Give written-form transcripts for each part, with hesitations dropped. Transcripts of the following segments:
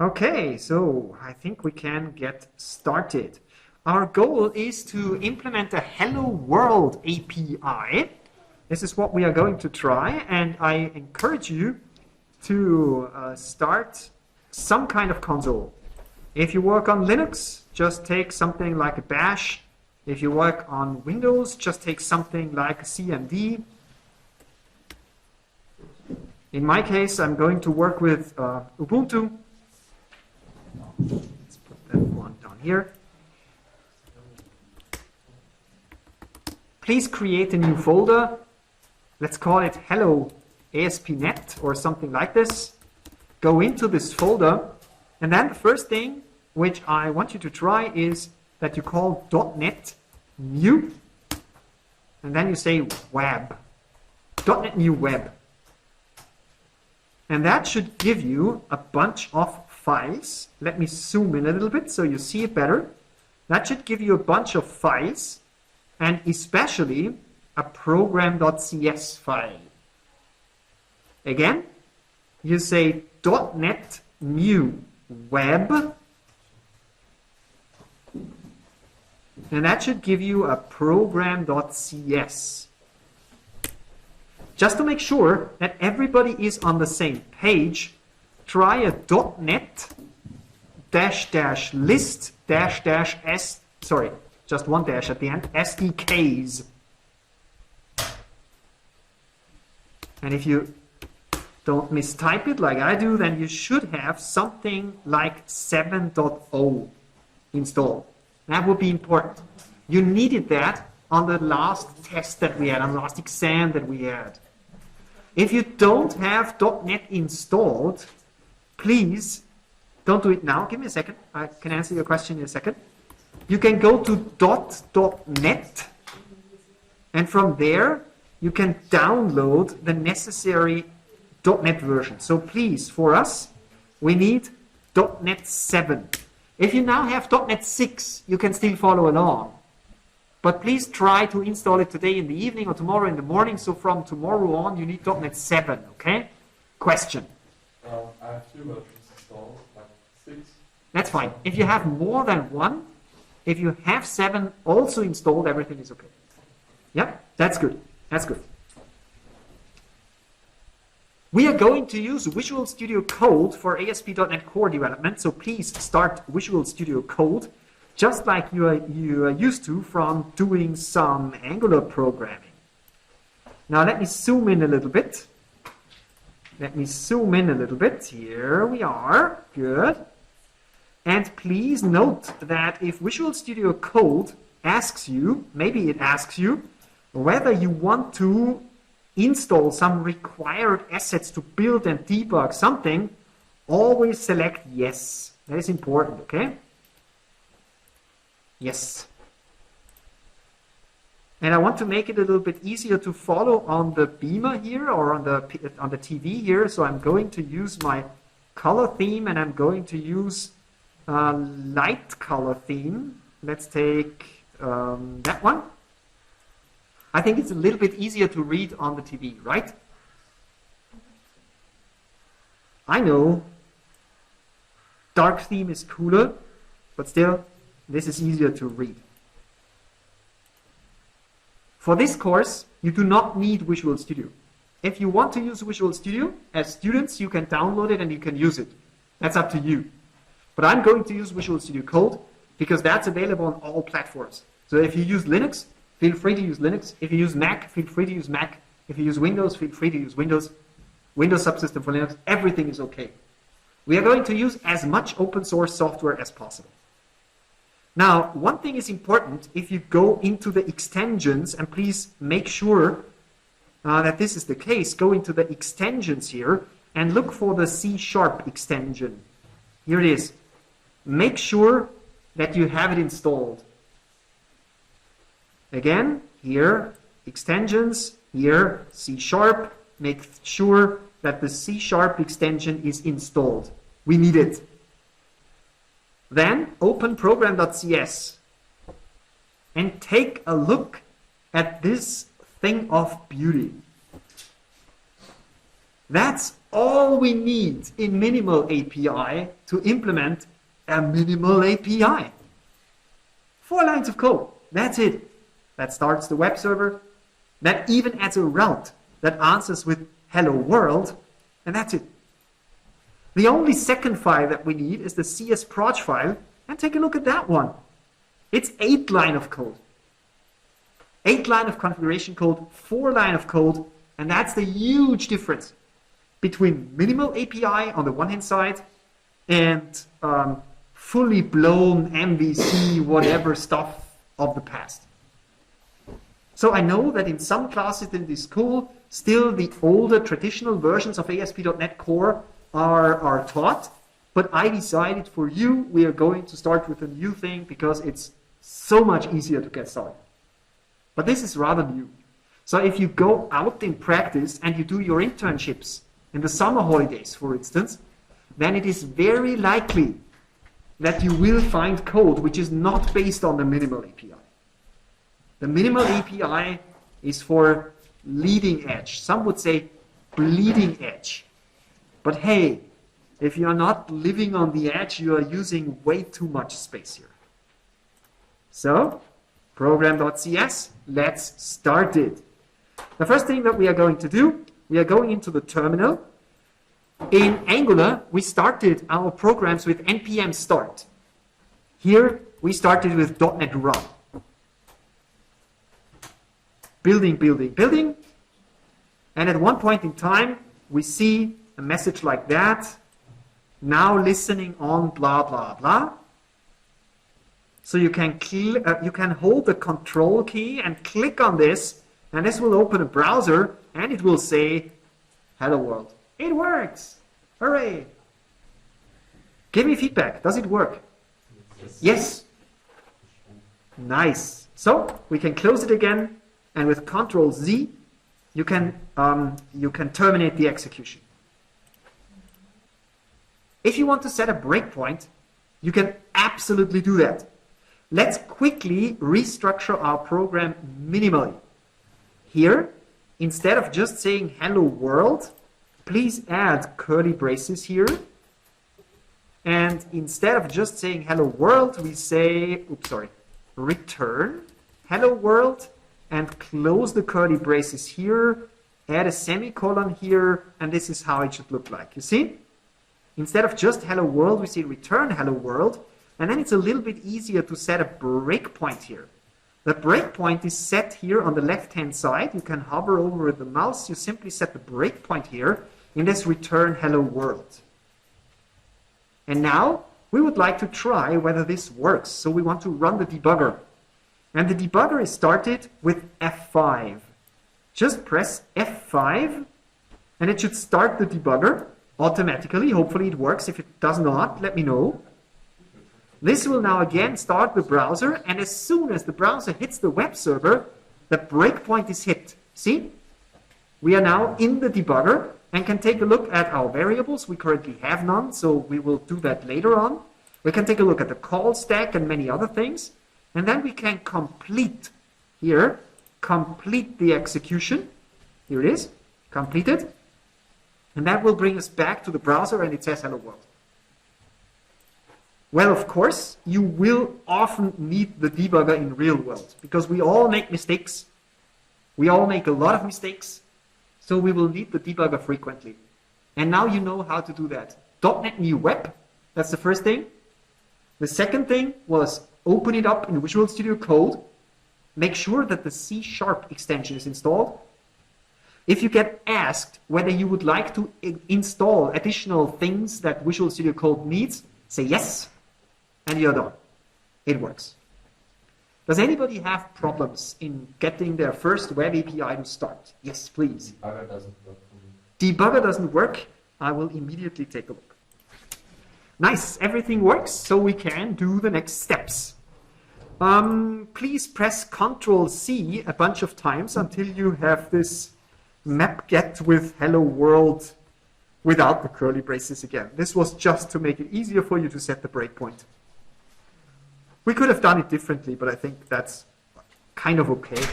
Okay, so I think we can get started. Our goal is to implement a Hello World API. This is what we are going to try, and I encourage you to start some kind of console. If you work on Linux, just take something like a bash. If you work on Windows, just take something like a CMD. In my case, I'm going to work with Ubuntu. Let's put that one down here. Please create a new folder. Let's call it Hello ASP.NET or something like this. Go into this folder, and then the first thing which I want you to try is that you call .NET new, and then you say web. .NET new web. And that should give you a bunch of files. Let me zoom in a little bit so you see it better. That should give you a bunch of files, and especially a program.cs file. Again, you say .NET new web, and that should give you a program.cs. Just to make sure that everybody is on the same page, try a .NET --list --s, sorry, just one dash at the end, SDKs. And if you don't mistype it like I do, then you should have something like 7.0 installed. That would be important. You needed that on the last test that we had, on the last exam that we had. If you don't have .NET installed, please don't do it now. Give me a second. I can answer your question in a second. You can go to .NET, and from there you can download the necessary .NET version. So please, for us, we need .NET 7. If you now have .NET 6, you can still follow along. But please try to install it today in the evening or tomorrow in the morning. So from tomorrow on, you need .NET 7, okay? Question? I have 2 versions installed, like 6. That's fine. If you have more than one, if you have 7 also installed, everything is okay. Yep, that's good. That's good. We are going to use Visual Studio Code for ASP.NET Core development. So please start Visual Studio Code, just like you are used to from doing some Angular programming. Now let me zoom in a little bit. Let me zoom in a little bit. Here we are. Good. And please note that if Visual Studio Code asks you, maybe it asks you, whether you want to install some required assets to build and debug something, always select yes. That is important, okay? Yes. And I want to make it a little bit easier to follow on the beamer here or on the TV here. So I'm going to use my color theme, and I'm going to use light color theme. Let's take that one. I think it's a little bit easier to read on the TV, right? I know dark theme is cooler, but still, this is easier to read. For this course, you do not need Visual Studio. If you want to use Visual Studio, as students, you can download it and you can use it. That's up to you. But I'm going to use Visual Studio Code because that's available on all platforms. So if you use Linux, feel free to use Linux. If you use Mac, feel free to use Mac. If you use Windows, feel free to use Windows. Windows subsystem for Linux, everything is okay. We are going to use as much open source software as possible. Now, one thing is important. If you go into the extensions, and please make sure that this is the case, go into the extensions here and look for the C# extension. Here it is. Make sure that you have it installed. Again, here, extensions, here, C#. Make sure that the C# extension is installed. We need it. Then open program.cs and take a look at this thing of beauty. That's all we need in minimal API to implement a minimal API. 4 lines of code. That's it. That starts the web server. That even adds a route that answers with hello world. And that's it. The only second file that we need is the CS_proj file. And take a look at that one. It's 8 lines of code. 8 lines of configuration code, 4 lines of code. And that's the huge difference between minimal API on the one hand side and fully blown MVC whatever stuff of the past. So I know that in some classes in this school, still the older traditional versions of ASP.NET Core are taught, but I decided for you, we are going to start with a new thing because it's so much easier to get started. But this is rather new. So if you go out in practice and you do your internships in the summer holidays, for instance, then it is very likely that you will find code which is not based on the minimal API. The minimal API is for leading edge. Some would say bleeding edge. But hey, if you are not living on the edge, you are using way too much space here. So, program.cs, let's start it. The first thing that we are going to do, we are going into the terminal. In Angular, we started our programs with npm start. Here, we started with .NET Run. Building, building, building. And at one point in time, we see a message like that. Now listening on blah, blah, blah. So you can hold the control key and click on this, and this will open a browser, and it will say, hello world. It works! Hooray! Give me feedback. Does it work? Yes. Nice. So we can close it again, and with Control Z, you can terminate the execution. If you want to set a breakpoint, you can absolutely do that. Let's quickly restructure our program minimally. Here, instead of just saying hello world, please add curly braces here. And instead of just saying hello world, we say, return hello world and close the curly braces here, add a semicolon here, and this is how it should look like. You see? Instead of just hello world, we say return hello world, and then it's a little bit easier to set a breakpoint here. The breakpoint is set here on the left-hand side. You can hover over with the mouse. You simply set the breakpoint here in this return hello world. And now we would like to try whether this works. So we want to run the debugger. And the debugger is started with F5. Just press F5 and it should start the debugger automatically. Hopefully it works. If it does not, let me know. This will now again start the browser, and as soon as the browser hits the web server, the breakpoint is hit. See? We are now in the debugger and can take a look at our variables. We currently have none, so we will do that later on. We can take a look at the call stack and many other things. And then we can complete here, complete the execution. Here it is, completed. And that will bring us back to the browser and it says hello world. Well, of course, you will often need the debugger in real world because we all make mistakes. We all make a lot of mistakes. So we will need the debugger frequently. And now you know how to do that. .NET New Web, that's the first thing. The second thing was open it up in Visual Studio Code. Make sure that the C# extension is installed. If you get asked whether you would like to install additional things that Visual Studio Code needs, say yes, and you're done. It works. Does anybody have problems in getting their first web API to start? Yes, please. Debugger doesn't work for me. Debugger doesn't work. I will immediately take a look. Nice, everything works, so we can do the next steps. Please press Ctrl+C a bunch of times until you have this map get with hello world without the curly braces again. This was just to make it easier for you to set the breakpoint. We could have done it differently, but I think that's kind of okay.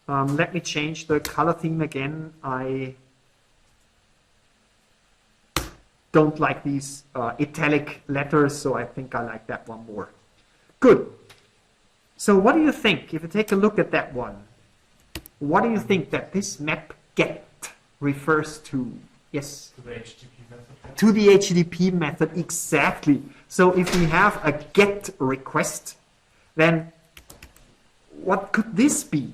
Let me change the color theme again. I don't like these italic letters, so I think I like that one more. Good. So what do you think? If you take a look at that one, what do you think that this map get refers to? Yes? To the HTTP method. To the HTTP method, exactly. So if we have a GET request, then what could this be?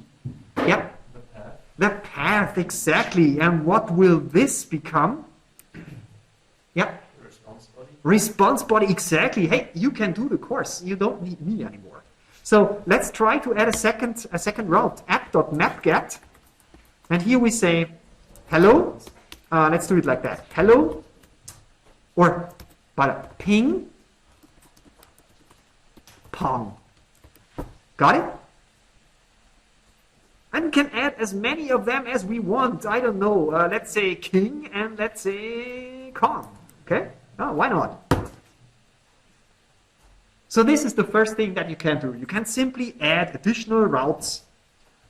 Yep. The path. The path, exactly. And what will this become? Yep. The response body. Response body, exactly. Hey, you can do the course. You don't need me anymore. So let's try to add a second route. App.mapget. And here we say, hello. Let's do it like that. Hello. Or ping. Pong. Got it? And we can add as many of them as we want. I don't know. Let's say king and let's say Kong. Okay? Oh, why not? So this is the first thing that you can do. You can simply add additional routes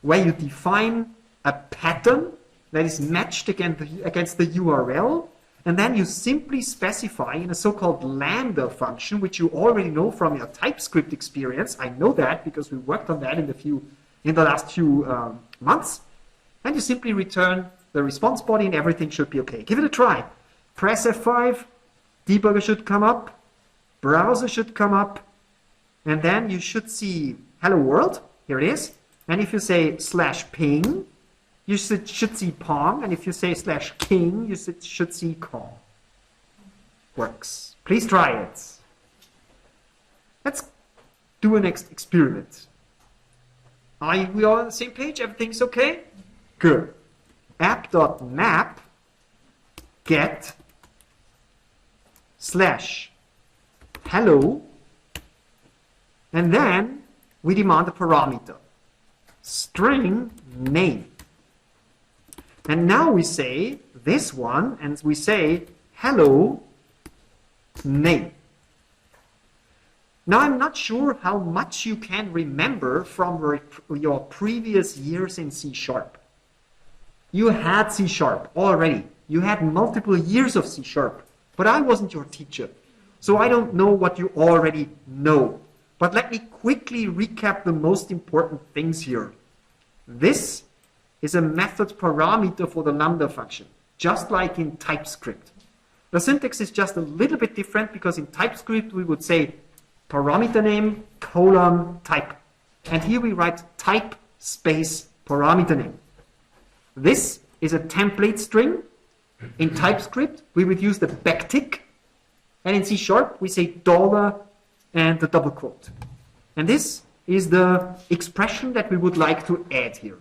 where you define a pattern that is matched against the URL, and then you simply specify in a so-called lambda function, which you already know from your TypeScript experience. I know that because we worked on that in the last few months. And you simply return the response body and everything should be okay. Give it a try. Press F5, debugger should come up, browser should come up, and then you should see hello world. Here it is. And if you say /ping, you should see Pong. And if you say /king, you should see Kong. Works. Please try it. Let's do a next experiment. Are we all on the same page? Everything's okay? Good. App.map get /hello, and then we demand a parameter, string name. And now we say this one, and we say hello name. Now I'm not sure how much you can remember from your previous years in C#. You had C# already. You had multiple years of C#, but I wasn't your teacher. So I don't know what you already know. But let me quickly recap the most important things here. This is a method parameter for the lambda function, just like in TypeScript. The syntax is just a little bit different because in TypeScript we would say parameter name, colon, type. And here we write type space parameter name. This is a template string. In TypeScript, we would use the backtick. And in C# we say dollar and the double quote. And this is the expression that we would like to add here.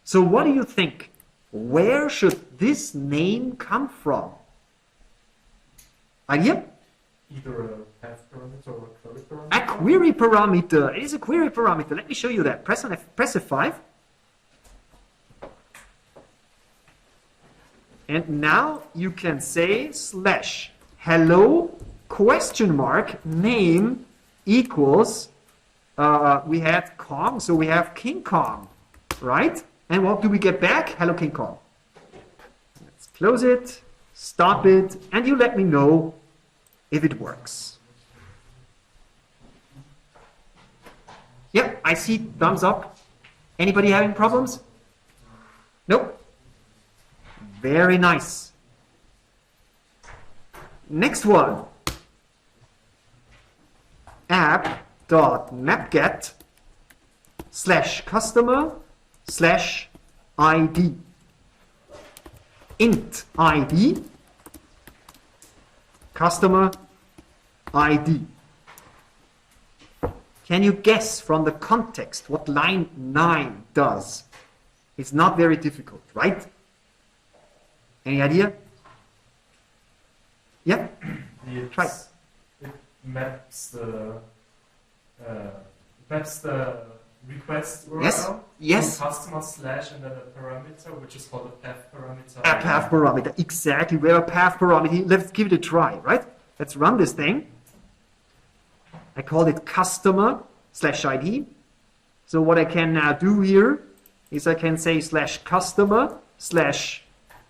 So what do you think? Where should this name come from? Idea? Either a path parameter or a query parameter. A query parameter. It is a query parameter. Let me show you that. Press F5. And now you can say /hello question mark name equals, we had Kong, so we have King Kong, right? And what do we get back? Hello King Kong. Let's close it, stop it, and you let me know if it works. Yep, I see thumbs up. Anybody having problems? Nope. Very nice. Next one. App.mapget /customer/ID. Int ID, customer ID. Can you guess from the context what line 9 does? It's not very difficult, right? Any idea? Yeah? Try. It maps the request URL Yes. to customer / and then a parameter, which is called a path parameter. A path parameter, exactly. We have a path parameter. Let's give it a try, right? Let's run this thing. I call it customer/ID So what I can now do here is I can say /customer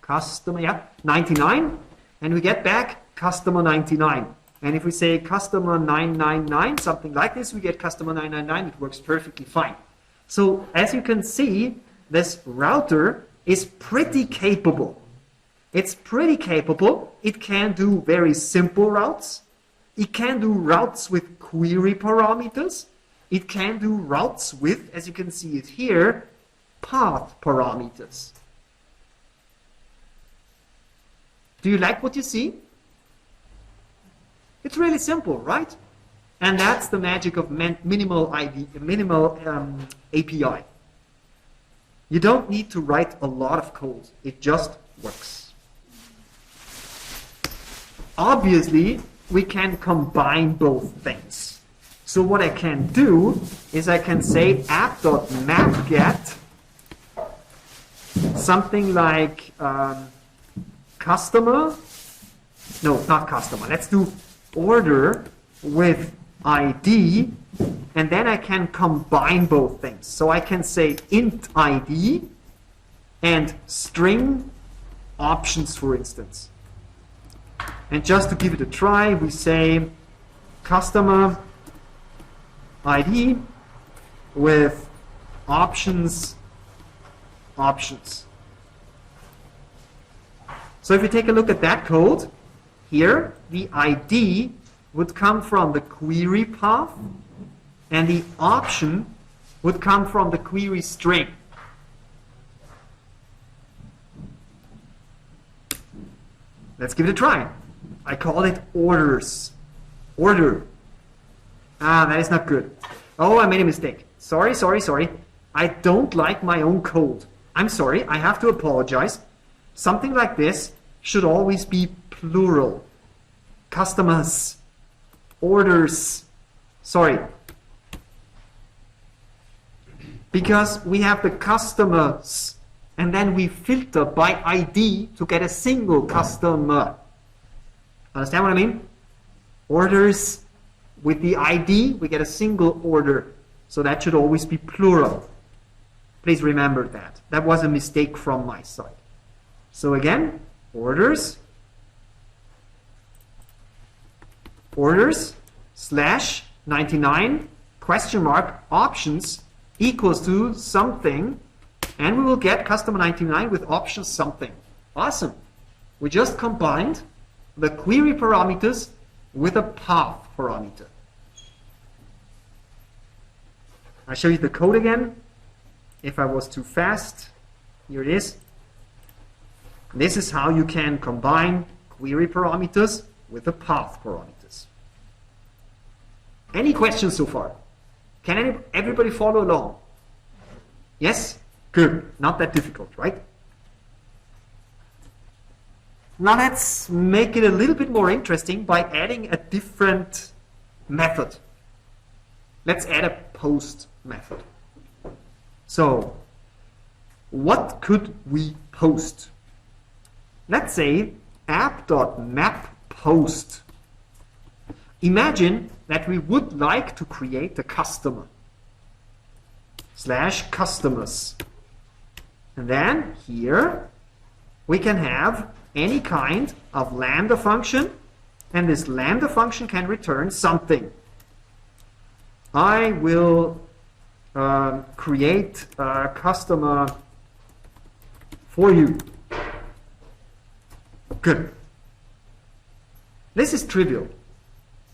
/customer, 99, and we get back customer 99. And if we say customer 999, something like this, we get customer 999. It works perfectly fine. So as you can see, this router is pretty capable. It's pretty capable. It can do very simple routes. It can do routes with query parameters. It can do routes with, as you can see it here, path parameters. Do you like what you see? It's really simple, right? And that's the magic of minimal API. You don't need to write a lot of code. It just works. Obviously, we can combine both things. So what I can do is I can say app.mapGet something like customer. No, not customer. Let's do order with ID, and then I can combine both things. So I can say int ID and string options, for instance. And just to give it a try, we say customer ID with options. So if you take a look at that code, here the ID would come from the query path, and the option would come from the query string. Let's give it a try. I call it orders. Order. Ah, that is not good. Oh, I made a mistake. Sorry. I don't like my own code. I'm sorry, I have to apologize. Something like this should always be plural. Customers. Orders. Sorry. Because we have the customers, and then we filter by ID to get a single customer. Understand what I mean? Orders with the ID, we get a single order. So that should always be plural. Please remember that. That was a mistake from my side. So again, orders /99 question mark options equals to something, and we will get customer 99 with options something. Awesome. We just combined the query parameters with a path parameter. I'll show you the code again. If I was too fast, here it is. This is how you can combine query parameters with the path parameters. Any questions so far? Can everybody follow along? Yes? Good. Not that difficult, right? Now let's make it a little bit more interesting by adding a different method. Let's add a post method. So, what could we post? Let's say app.mapPost. Imagine that we would like to create a customer /customers. And then here we can have any kind of lambda function, and this lambda function can return something. I will create a customer for you. Good. This is trivial.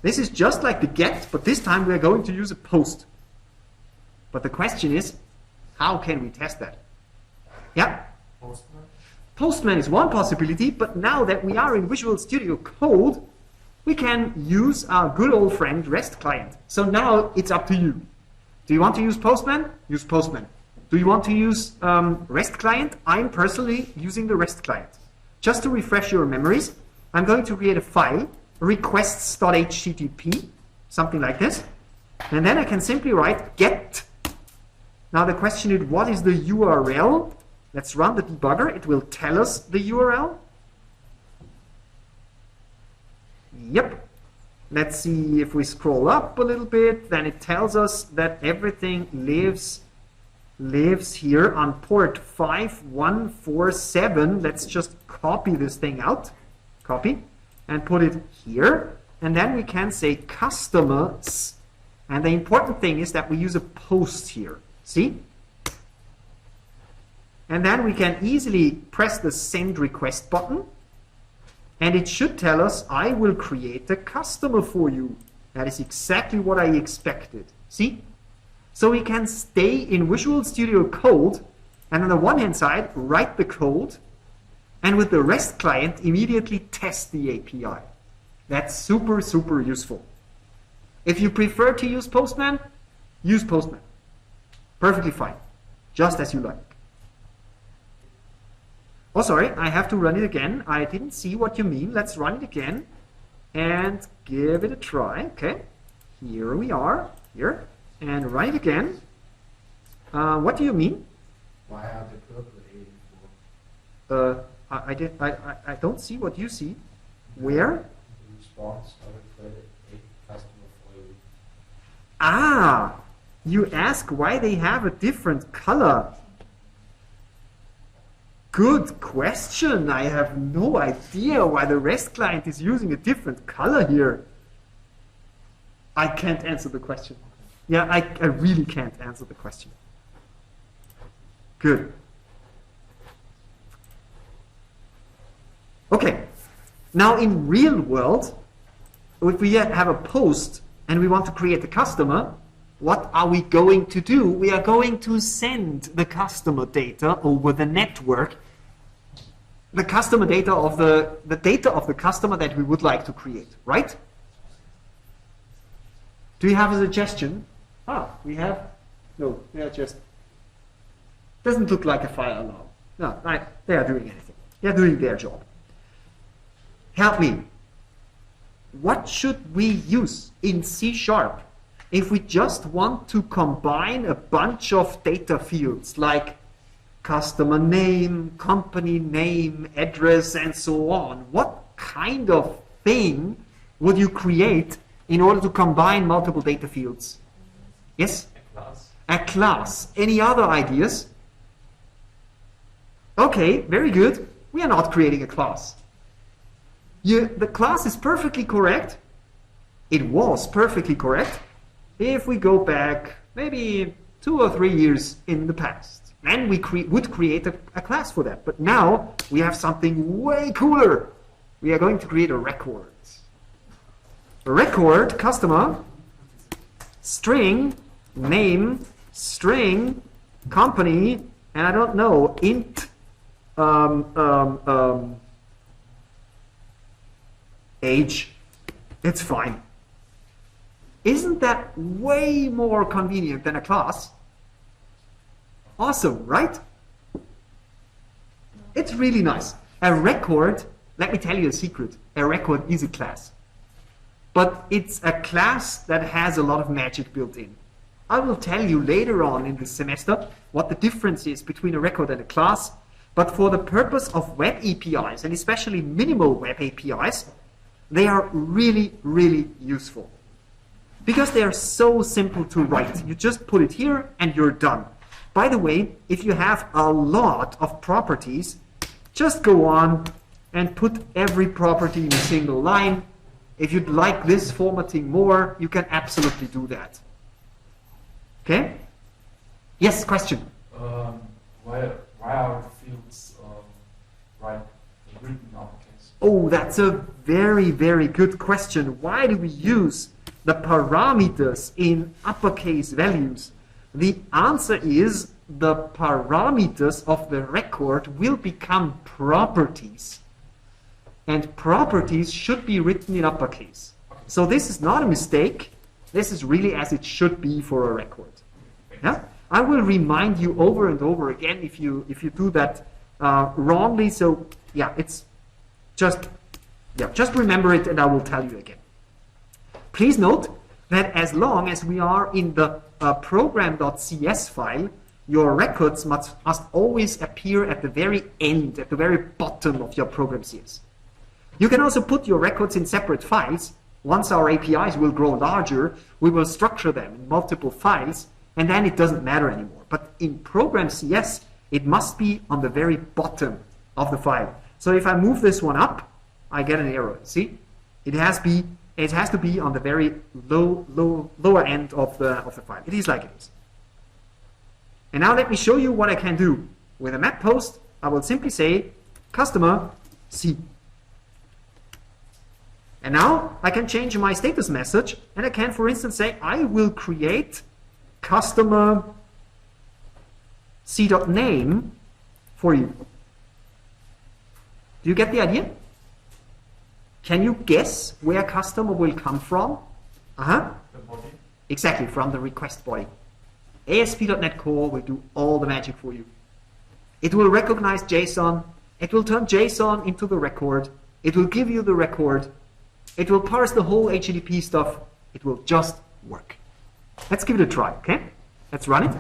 This is just like the get, but this time we are going to use a post. But the question is, how can we test that? Yeah? Postman? Postman is one possibility, but now that we are in Visual Studio Code, we can use our good old friend REST client. So now it's up to you. Do you want to use Postman? Use Postman. Do you want to use REST client? I'm personally using the REST client. Just to refresh your memories, I'm going to create a file, requests.http, something like this. And then I can simply write get. Now the question is, what is the URL? Let's run the debugger. It will tell us the URL. Yep. Let's see if we scroll up a little bit, then it tells us that everything lives here on port 5147. Let's just copy this thing out, copy, and put it here. And then we can say customers. And the important thing is that we use a post here. See? And then we can easily press the send request button. And it should tell us, I will create a customer for you. That is exactly what I expected. See? So we can stay in Visual Studio Code and on the one hand side, write the code and with the REST client immediately test the API. That's super, super useful. If you prefer to use Postman, use Postman. Perfectly fine. Just as you like. Oh, sorry, I have to run it again. I didn't see what you mean. Let's run it again and give it a try. Okay, here we are, here, and run it again. What do you mean? Why are the purple 84? I don't see what you see. Where? The response of a credit a customer for you. Ah, you ask why they have a different color. Good question. I have no idea why the REST client is using a different color here. I can't answer the question. Yeah, I really can't answer the question. Good. Okay. Now in real world, if we have a post and we want to create a customer, what are we going to do? We are going to send the customer data over the network, the customer data of the data of the customer that we would like to create, right? Do you have a suggestion? We have, no, they are just, doesn't look like a fire alarm. No, right, they are doing anything. They are doing their job. Help me. What should we use in C# if we just want to combine a bunch of data fields like customer name, company name, address, and so on? What kind of thing would you create in order to combine multiple data fields? Yes? A class. A class. Any other ideas? Okay, very good. We are not creating a class. The class is perfectly correct. It was perfectly correct if we go back maybe 2 or 3 years in the past. Then we would create a class for that. But now we have something way cooler. We are going to create a record. A record, customer, string, name, string, company, and I don't know, int, age. It's fine. Isn't that way more convenient than a class? Awesome, right? It's really nice. A record, let me tell you a secret, a record is a class. But it's a class that has a lot of magic built in. I will tell you later on in this semester what the difference is between a record and a class. But for the purpose of web APIs, and especially minimal web APIs, they are really, really useful. Because they are so simple to write. You just put it here and you're done. By the way, if you have a lot of properties, just go on and put every property in a single line. If you'd like this formatting more, you can absolutely do that. Okay? Yes, question? Why are the fields written uppercase? Oh, that's a very, very good question. Why do we use the parameters in uppercase values? The answer is the parameters of the record will become properties. And properties should be written in uppercase. So this is not a mistake. This is really as it should be for a record. Yeah? I will remind you over and over again if you do that wrongly. So yeah, it's just remember it and I will tell you again. Please note that as long as we are in the program.cs file, your records must always appear at the very end, at the very bottom of your program.cs. You can also put your records in separate files, Once our APIs will grow larger, we will structure them in multiple files, and then it doesn't matter anymore. But in program CS, it must be on the very bottom of the file. So if I move this one up, I get an error. See, it has to be on the very lower end of the file. It is like it is. And now let me show you what I can do. With a map post, I will simply say customer C. And now I can change my status message, and I can, for instance, say I will create customer C.name for you. Do you get the idea? Can you guess where customer will come from? The body. Exactly, from the request body. ASP.NET Core will do all the magic for you. It will recognize JSON. It will turn JSON into the record. It will give you the record. It will parse the whole HTTP stuff. It will just work. Let's give it a try, okay? Let's run it.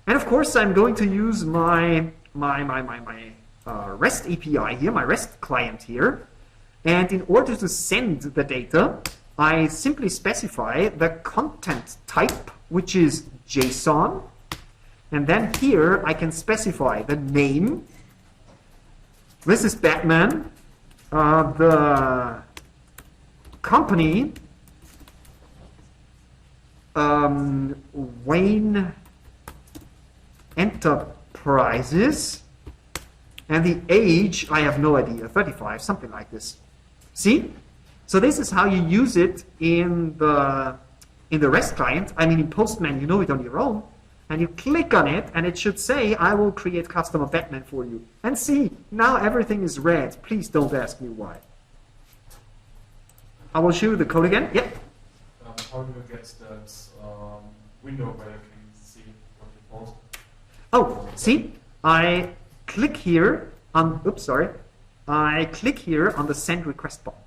And of course, I'm going to use my REST API here, my REST client here. And in order to send the data, I simply specify the content type, which is JSON. And then here I can specify the name. This is Batman. The company, Wayne Enterprises. And the age, I have no idea, 35, something like this. See? So this is how you use it in the REST client. I mean, in Postman, you know it on your own. And you click on it, and it should say, I will create customer Batman for you. And see, now everything is red. Please don't ask me why. I will show you the code again. Yep. How do you get that window where you can see what you post? Oh, see? I click here on, I click here on the send request button.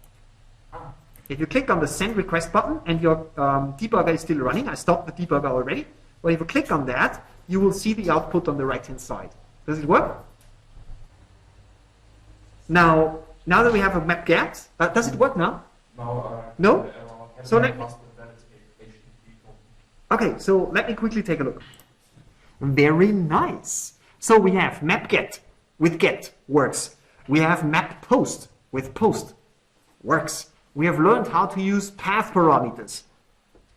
If you click on the send request button and your debugger is still running, I stopped the debugger already. But if you click on that, you will see the output on the right-hand side. Does it work? Now that we have a map get, does it work now? No? So okay, so let me quickly take a look. Very nice. So we have map get with get, works. We have map post with post, works. We have learned how to use path parameters,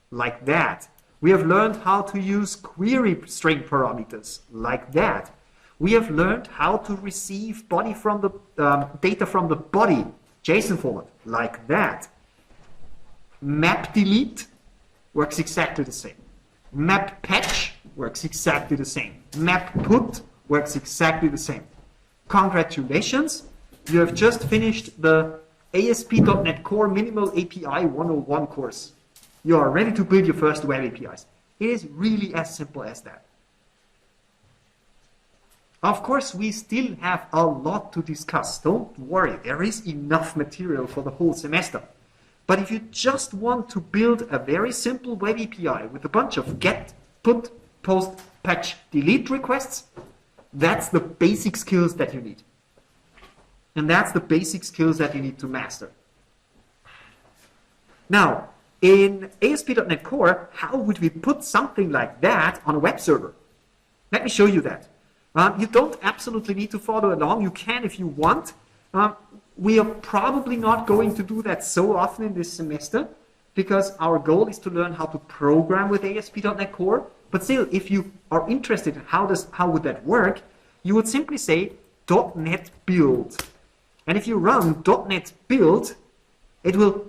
like that. We have learned how to use query string parameters, like that. We have learned how to receive body from the data from the body, JSON format, like that. Map delete works exactly the same. Map patch works exactly the same. Map put works exactly the same. Congratulations, you have just finished the ASP.NET Core Minimal API 101 course. You are ready to build your first web APIs. It is really as simple as that. Of course, we still have a lot to discuss. Don't worry, there is enough material for the whole semester. But if you just want to build a very simple web API with a bunch of get, put, post, patch, delete requests, that's the basic skills that you need. And that's the basic skills that you need to master. Now, in ASP.NET Core, how would we put something like that on a web server? Let me show you that. You don't absolutely need to follow along. You can if you want. We are probably not going to do that so often in this semester because our goal is to learn how to program with ASP.NET Core. But still, if you are interested in how would that work, you would simply say .NET build. And if you run .NET build, it will,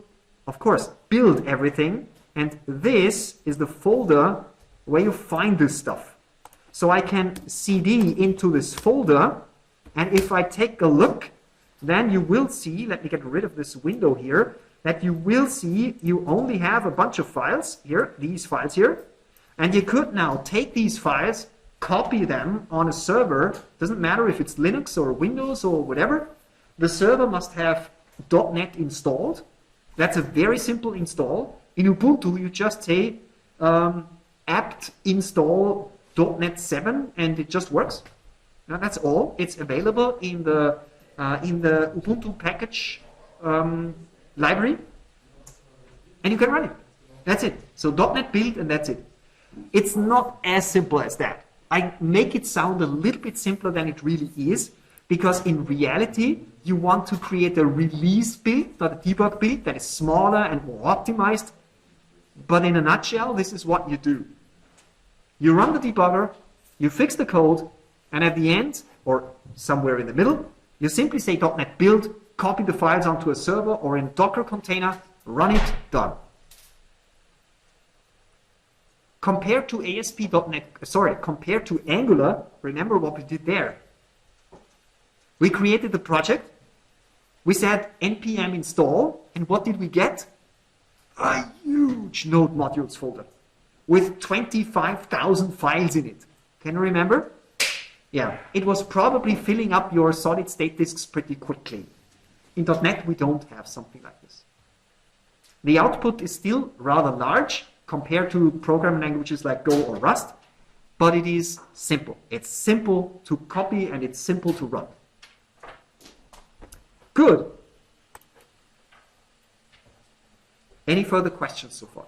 of course, build everything. And this is the folder where you find this stuff. So I can cd into this folder. And if I take a look, then you will see, let me get rid of this window here, that you will see you only have a bunch of files here, these files here. And you could now take these files, copy them on a server. Doesn't matter if it's Linux or Windows or whatever. The server must have .NET installed. That's a very simple install. In Ubuntu, you just say apt install .NET 7 and it just works. Now, that's all. It's available in the Ubuntu package library, and you can run it. That's it. So .NET Build, and that's it. It's not as simple as that. I make it sound a little bit simpler than it really is, because in reality, you want to create a release build, not a debug build, that is smaller and more optimized. But in a nutshell, this is what you do. You run the debugger, you fix the code, and at the end, or somewhere in the middle, you simply say .NET Build, copy the files onto a server or in a Docker container, run it, done. Compared to compared to Angular, remember what we did there. We created the project, we said npm install, and what did we get? A huge node modules folder with 25,000 files in it. Can you remember? Yeah, it was probably filling up your solid state disks pretty quickly. In .NET, we don't have something like this. The output is still rather large compared to programming languages like Go or Rust, but it is simple. It's simple to copy and it's simple to run. Good. Any further questions so far?